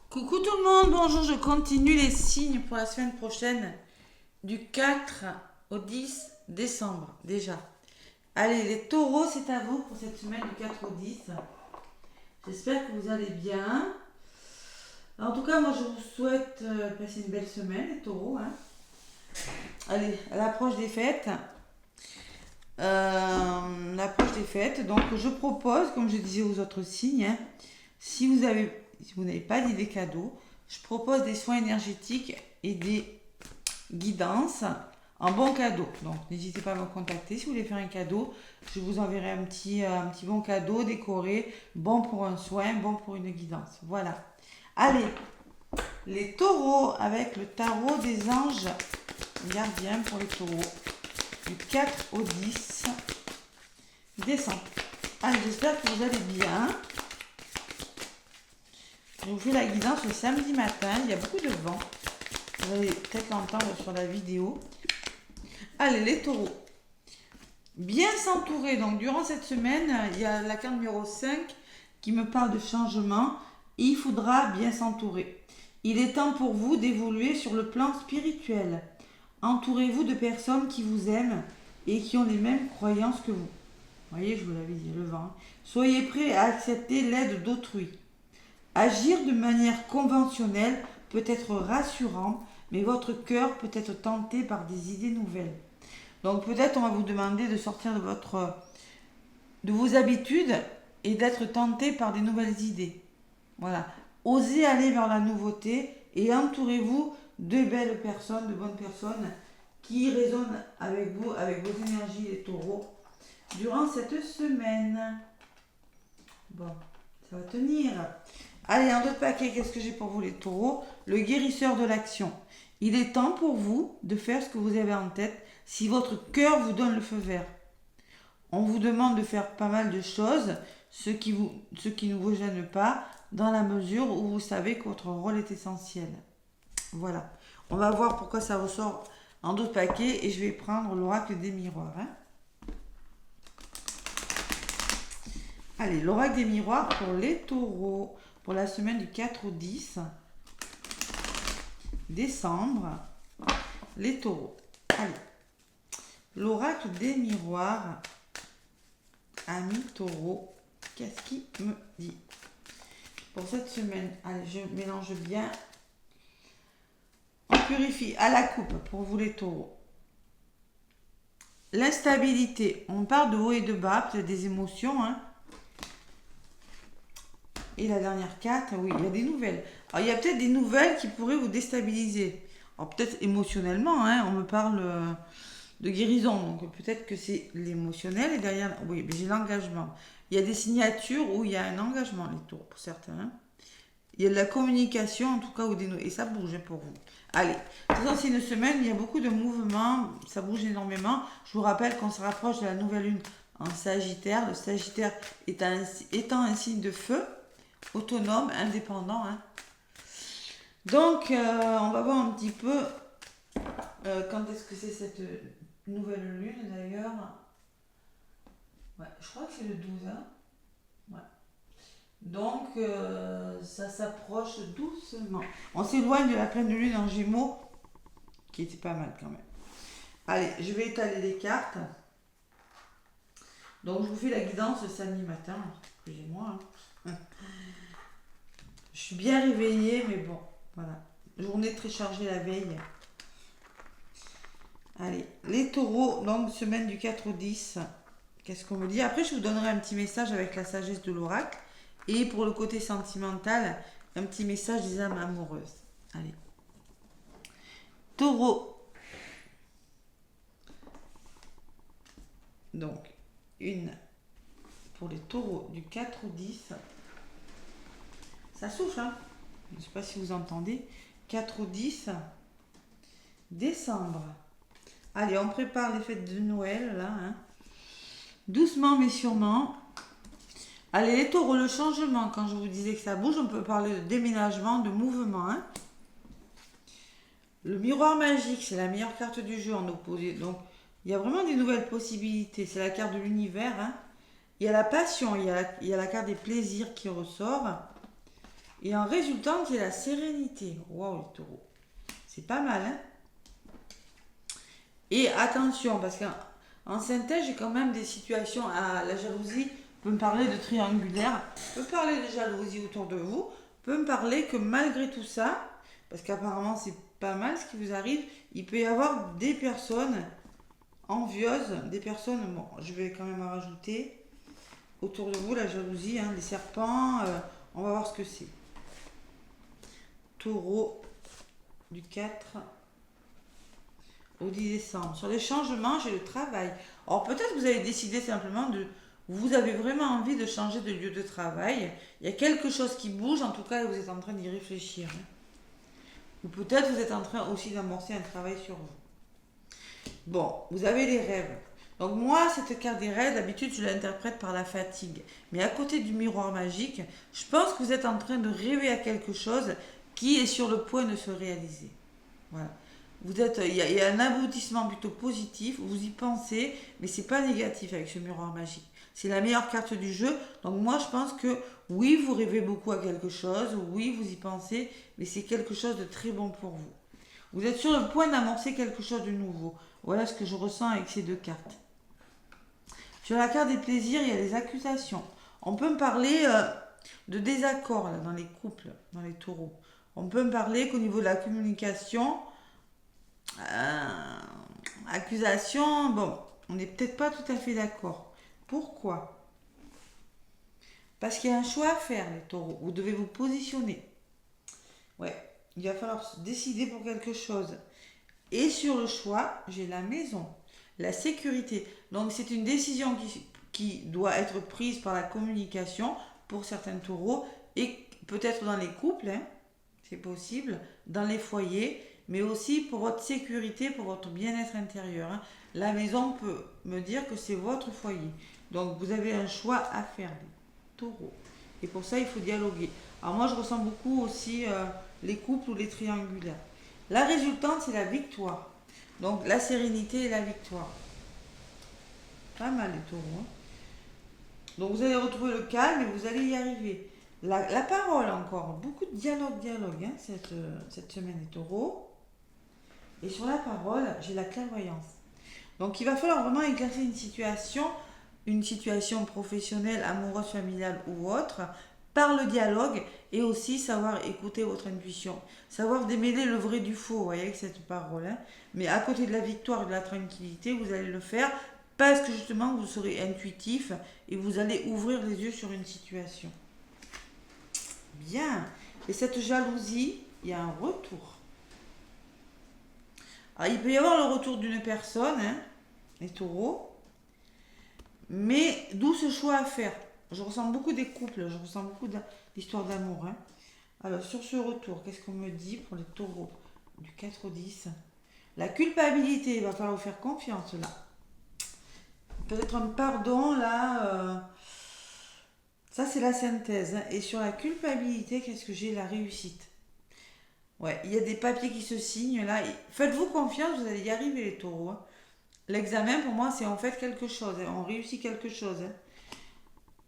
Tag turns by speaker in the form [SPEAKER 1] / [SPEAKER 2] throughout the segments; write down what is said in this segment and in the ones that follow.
[SPEAKER 1] Coucou tout le monde, bonjour, je continue les signes pour la semaine prochaine du 4 au 10 décembre déjà. Allez, les taureaux, c'est à vous pour cette semaine du 4 au 10. J'espère que vous allez bien. En tout cas, moi je vous souhaite passer une belle semaine, les taureaux. Allez, à l'approche des fêtes. Donc je propose, comme je disais aux autres signes, si vous n'avez pas d'idée cadeau, je propose des soins énergétiques et des guidances en bon cadeau. Donc n'hésitez pas à me contacter si vous voulez faire un cadeau. Je vous enverrai un petit bon cadeau décoré, bon pour un soin, bon pour une guidance. Voilà. Allez, les taureaux avec le tarot des anges gardiens pour les taureaux du 4 au 10 décembre. Allez, j'espère que vous allez bien. Je vous fais la guidance le samedi matin. Il y a beaucoup de vent. Vous allez peut-être l'entendre sur la vidéo. Allez, les taureaux. Bien s'entourer. Donc, durant cette semaine, il y a la carte numéro 5 qui me parle de changement. Il faudra bien s'entourer. Il est temps pour vous d'évoluer sur le plan spirituel. Entourez-vous de personnes qui vous aiment et qui ont les mêmes croyances que vous. Vous voyez, je vous l'avais dit, le vent. Soyez prêts à accepter l'aide d'autrui. Agir de manière conventionnelle peut être rassurant, mais votre cœur peut être tenté par des idées nouvelles. Donc peut-être on va vous demander de sortir de vos habitudes et d'être tenté par des nouvelles idées. Voilà. Osez aller vers la nouveauté et entourez-vous de belles personnes, de bonnes personnes qui résonnent avec vous, avec vos énergies les taureaux, durant cette semaine. Bon, ça va tenir. Allez, un autre paquet, qu'est-ce que j'ai pour vous les taureaux? Le guérisseur de l'action. Il est temps pour vous de faire ce que vous avez en tête si votre cœur vous donne le feu vert. On vous demande de faire pas mal de choses, ce qui ne vous gêne pas, dans la mesure où vous savez que votre rôle est essentiel. Voilà. On va voir pourquoi ça ressort en d'autres paquets et je vais prendre l'oracle des miroirs. Allez, l'oracle des miroirs pour les taureaux, pour la semaine du 4 au 10 décembre. Les taureaux. Allez, l'oracle des miroirs, ami taureau, qu'est-ce qu'il me dit pour cette semaine? Allez, je mélange bien. On purifie à la coupe pour vous les taureaux. L'instabilité, on parle de haut et de bas, peut-être des émotions. Et la dernière carte, oui, il y a des nouvelles. Alors, il y a peut-être des nouvelles qui pourraient vous déstabiliser. Alors, peut-être émotionnellement, on me parle de guérison. Donc, peut-être que c'est l'émotionnel. Et derrière, oui, mais j'ai l'engagement. Il y a des signatures où il y a un engagement, les taureaux, pour certains. Il y a de la communication, en tout cas, et ça bouge pour vous. Allez, de toute façon, c'est une semaine, il y a beaucoup de mouvements, ça bouge énormément. Je vous rappelle qu'on se rapproche de la nouvelle lune en Sagittaire. Le Sagittaire étant un signe de feu, autonome, indépendant. Donc, on va voir un petit peu quand est-ce que c'est cette nouvelle lune d'ailleurs. Ouais, je crois que c'est le 12. Ouais. Donc, ça s'approche doucement. On s'éloigne de la pleine lune en Gémeaux, qui était pas mal quand même. Allez, je vais étaler les cartes. Donc, je vous fais la guidance le samedi matin. Excusez-moi. Je suis bien réveillée, mais bon, voilà. Journée très chargée la veille. Allez, les taureaux, donc semaine du 4 au 10. Qu'est-ce qu'on me dit? Après, je vous donnerai un petit message avec la sagesse de l'oracle. Et pour le côté sentimental, un petit message des âmes amoureuses. Allez. Taureau. Donc, une pour les taureaux du 4 au 10. Ça souffle, Je ne sais pas si vous entendez. 4 au 10 décembre. Allez, on prépare les fêtes de Noël, là. Doucement mais sûrement. Allez, les taureaux, le changement, quand je vous disais que ça bouge, on peut parler de déménagement, de mouvement. Le miroir magique, c'est la meilleure carte du jeu en opposé. Donc, il y a vraiment des nouvelles possibilités. C'est la carte de l'univers. Il y a la passion, il y a la carte des plaisirs qui ressort. Et en résultant, il y a la sérénité. Waouh, les taureaux. C'est pas mal, hein? Et attention, parce qu'en synthèse, j'ai quand même des situations à la jalousie. Peut me parler de triangulaire, peut parler de jalousie autour de vous, peut me parler que malgré tout ça, parce qu'apparemment c'est pas mal ce qui vous arrive, il peut y avoir des personnes envieuses, des personnes, bon, je vais quand même en rajouter, autour de vous, la jalousie, hein, les serpents, on va voir ce que c'est. Taureau du 4 au 10 décembre. Sur les changements, j'ai le travail. Alors peut-être que vous avez décidé simplement de... Vous avez vraiment envie de changer de lieu de travail. Il y a quelque chose qui bouge, en tout cas, et vous êtes en train d'y réfléchir. Hein. Ou peut-être vous êtes en train aussi d'amorcer un travail sur vous. Bon, vous avez les rêves. Donc moi, cette carte des rêves, d'habitude, je l'interprète par la fatigue. Mais à côté du miroir magique, je pense que vous êtes en train de rêver à quelque chose qui est sur le point de se réaliser. Voilà. Il y a un aboutissement plutôt positif, vous y pensez, mais c'est pas négatif avec ce miroir magique. C'est la meilleure carte du jeu. Donc moi, je pense que oui, vous rêvez beaucoup à quelque chose, oui, vous y pensez, mais c'est quelque chose de très bon pour vous. Vous êtes sur le point d'amorcer quelque chose de nouveau. Voilà ce que je ressens avec ces deux cartes. Sur la carte des plaisirs, il y a des accusations. On peut me parler de désaccords là, dans les couples, dans les taureaux. On peut me parler qu'au niveau de la communication, accusation, bon, on n'est peut-être pas tout à fait d'accord. Pourquoi? Parce qu'il y a un choix à faire, les taureaux. Vous devez vous positionner. Ouais, il va falloir se décider pour quelque chose. Et sur le choix, j'ai la maison, la sécurité. Donc c'est une décision qui doit être prise par la communication pour certains taureaux et peut-être dans les couples, hein, c'est possible, dans les foyers, mais aussi pour votre sécurité, pour votre bien-être intérieur. Hein. La maison peut me dire que c'est votre foyer. Donc vous avez un choix à faire, les taureaux. Et pour ça, il faut dialoguer. Alors moi, je ressens beaucoup aussi les couples ou les triangulaires. La résultante, c'est la victoire. Donc la sérénité et la victoire. Pas mal les taureaux. Hein. Donc vous allez retrouver le calme et vous allez y arriver. La parole encore. Beaucoup de dialogue hein, cette semaine les taureaux. Et sur la parole, j'ai la clairvoyance. Donc il va falloir vraiment éclaircir une situation professionnelle, amoureuse, familiale ou autre, par le dialogue et aussi savoir écouter votre intuition. Savoir démêler le vrai du faux, vous voyez, avec cette parole. Hein. Mais à côté de la victoire et de la tranquillité, vous allez le faire parce que justement vous serez intuitif et vous allez ouvrir les yeux sur une situation. Bien. Et cette jalousie, il y a un retour. Alors, il peut y avoir le retour d'une personne, hein, les taureaux, mais d'où ce choix à faire. Je ressens beaucoup des couples, je ressens beaucoup d'histoires d'amour. Hein. Alors, sur ce retour, qu'est-ce qu'on me dit pour les taureaux du 4 au 10? La culpabilité, il va falloir vous faire confiance là. Peut-être un pardon là. Ça, c'est la synthèse. Hein. Et sur la culpabilité, qu'est-ce que j'ai? La réussite. Ouais, il y a des papiers qui se signent là. Faites-vous confiance, vous allez y arriver les taureaux. Hein. L'examen, pour moi, c'est on fait quelque chose. Hein. On réussit quelque chose. Hein.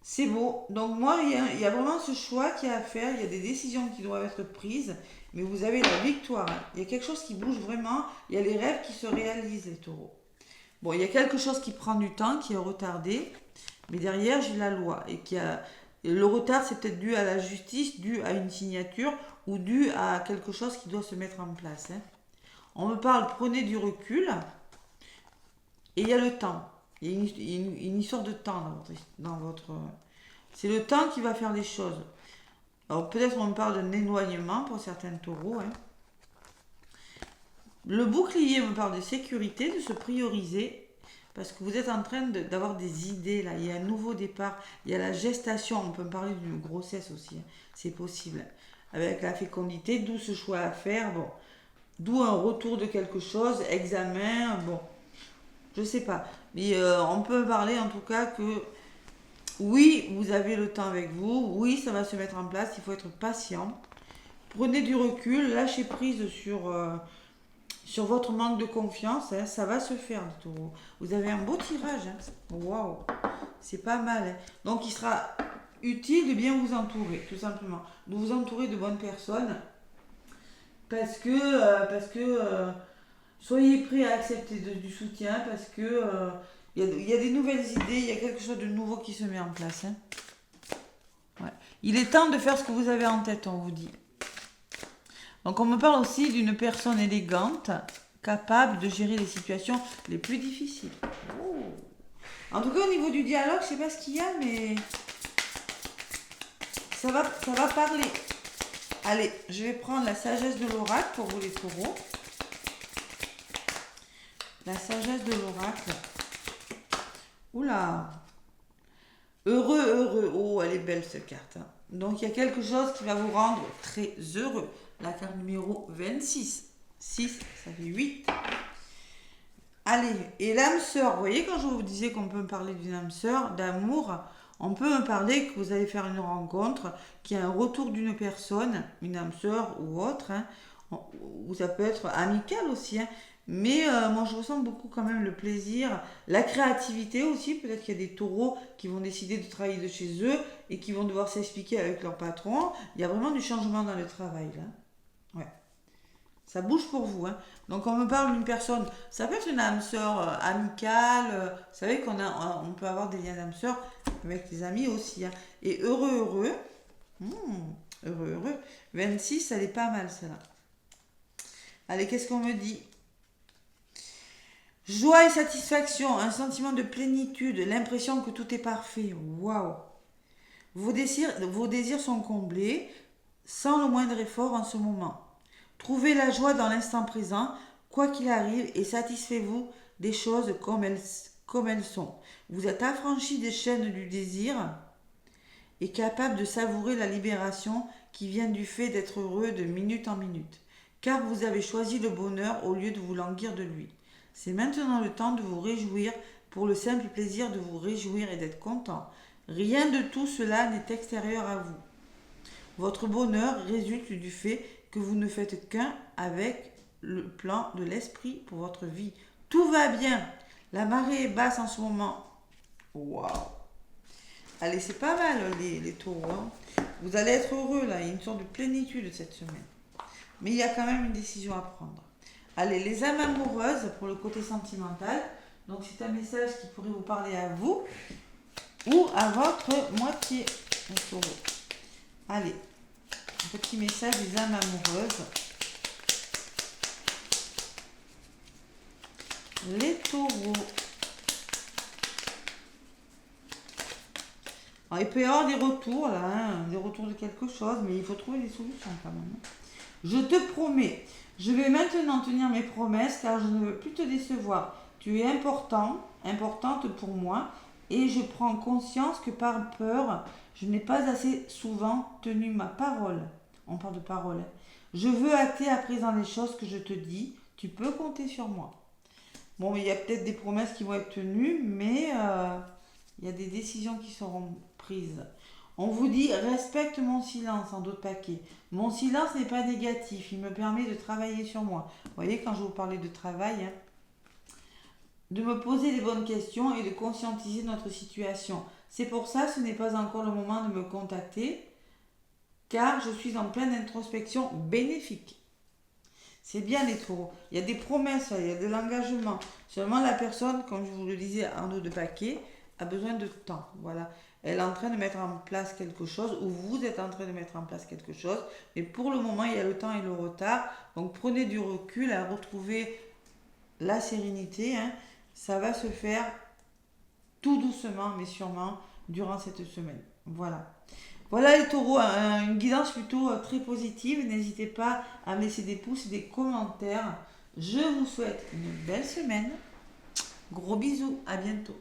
[SPEAKER 1] C'est beau. Donc moi, il y a vraiment ce choix qu'il y a à faire. Il y a des décisions qui doivent être prises. Mais vous avez la victoire. Hein. Il y a quelque chose qui bouge vraiment. Il y a les rêves qui se réalisent, les taureaux. Bon, il y a quelque chose qui prend du temps, qui est retardé. Mais derrière, j'ai la loi. Le retard, c'est peut-être dû à la justice, dû à une signature ou dû à quelque chose qui doit se mettre en place. Hein. On me parle, prenez du recul. Et il y a le temps. Il y a une histoire de temps dans votre... C'est le temps qui va faire les choses. Alors peut-être on me parle d'un éloignement pour certains taureaux. Hein. Le bouclier me parle de sécurité, de se prioriser. Parce que vous êtes en train d'avoir des idées là. Il y a un nouveau départ. Il y a la gestation. On peut me parler d'une grossesse aussi. Hein. C'est possible. Avec la fécondité, d'où ce choix à faire. Bon. D'où un retour de quelque chose. Examen. Bon. Je sais pas. Mais on peut parler en tout cas que oui, vous avez le temps avec vous. Oui, ça va se mettre en place. Il faut être patient. Prenez du recul. Lâchez prise sur votre manque de confiance. Hein, ça va se faire, le taureau. Vous avez un beau tirage. Hein. Waouh. C'est pas mal. Hein. Donc, il sera utile de bien vous entourer, tout simplement. De vous entourer de bonnes personnes. Parce que soyez prêts à accepter du soutien. Parce que il y a des nouvelles idées, il y a quelque chose de nouveau qui se met en place. Hein. Ouais. Il est temps de faire ce que vous avez en tête, on vous dit. Donc on me parle aussi d'une personne élégante, capable de gérer les situations les plus difficiles. Oh. En tout cas, au niveau du dialogue, je sais pas ce qu'il y a, mais ça va parler. Allez, je vais prendre la sagesse de l'oracle pour vous les taureaux. La sagesse de l'oracle. Oula. Heureux, heureux. Oh, elle est belle cette carte. Hein. Donc il y a quelque chose qui va vous rendre très heureux. La carte numéro 26. 6, ça fait 8. Allez, et l'âme sœur, vous voyez quand je vous disais qu'on peut me parler d'une âme sœur, d'amour, on peut me parler que vous allez faire une rencontre, qu'il y a un retour d'une personne, une âme sœur ou autre, hein, ou ça peut être amical aussi, hein, mais moi je ressens beaucoup quand même le plaisir, la créativité aussi, peut-être qu'il y a des taureaux qui vont décider de travailler de chez eux et qui vont devoir s'expliquer avec leur patron, il y a vraiment du changement dans le travail là. Ouais. Ça bouge pour vous. Hein. Donc on me parle d'une personne, ça peut être une âme sœur amicale, vous savez on peut avoir des liens d'âme sœur avec des amis aussi. Hein. Et heureux, heureux, heureux, heureux, 26, elle est pas mal celle-là. Allez, qu'est-ce qu'on me dit? Joie et satisfaction, un sentiment de plénitude, l'impression que tout est parfait. Waouh! Vos désirs sont comblés sans le moindre effort en ce moment. Trouvez la joie dans l'instant présent, quoi qu'il arrive, et satisfaites-vous des choses comme elles sont. Vous êtes affranchi des chaînes du désir et capable de savourer la libération qui vient du fait d'être heureux de minute en minute, car vous avez choisi le bonheur au lieu de vous languir de lui. C'est maintenant le temps de vous réjouir pour le simple plaisir de vous réjouir et d'être content. Rien de tout cela n'est extérieur à vous. Votre bonheur résulte du fait que vous ne faites qu'un avec le plan de l'esprit pour votre vie. Tout va bien. La marée est basse en ce moment. Waouh. Allez, c'est pas mal les taureaux. Hein. Vous allez être heureux là. Il y a une sorte de plénitude cette semaine. Mais il y a quand même une décision à prendre. Allez, les âmes amoureuses pour le côté sentimental. Donc c'est un message qui pourrait vous parler à vous ou à votre moitié, les taureaux. Allez. Un petit message des âmes amoureuses. Les taureaux. Alors, il peut y avoir des retours là, hein, des retours de quelque chose, mais il faut trouver des solutions quand même. Je te promets, je vais maintenant tenir mes promesses car je ne veux plus te décevoir. Tu es importante pour moi et je prends conscience que par peur, je n'ai pas assez souvent tenu ma parole. On parle de parole. Hein. Je veux acter à présent les choses que je te dis. Tu peux compter sur moi. Bon, il y a peut-être des promesses qui vont être tenues, mais il y a des décisions qui seront prises. On vous dit, respecte mon silence en d'autres paquets. Mon silence n'est pas négatif. Il me permet de travailler sur moi. Vous voyez, quand je vous parlais de travail, hein, de me poser les bonnes questions et de conscientiser notre situation. C'est pour ça, ce n'est pas encore le moment de me contacter, car je suis en pleine introspection bénéfique. C'est bien les taureaux. Il y a des promesses, il y a de l'engagement. Seulement la personne, comme je vous le disais en eau de paquet, a besoin de temps. Voilà. Elle est en train de mettre en place quelque chose, ou vous êtes en train de mettre en place quelque chose. Mais pour le moment, il y a le temps et le retard. Donc prenez du recul à retrouver la sérénité. Hein. Ça va se faire tout doucement, mais sûrement, durant cette semaine. Voilà. Voilà les taureaux, une guidance plutôt très positive. N'hésitez pas à me laisser des pouces et des commentaires. Je vous souhaite une belle semaine. Gros bisous, à bientôt.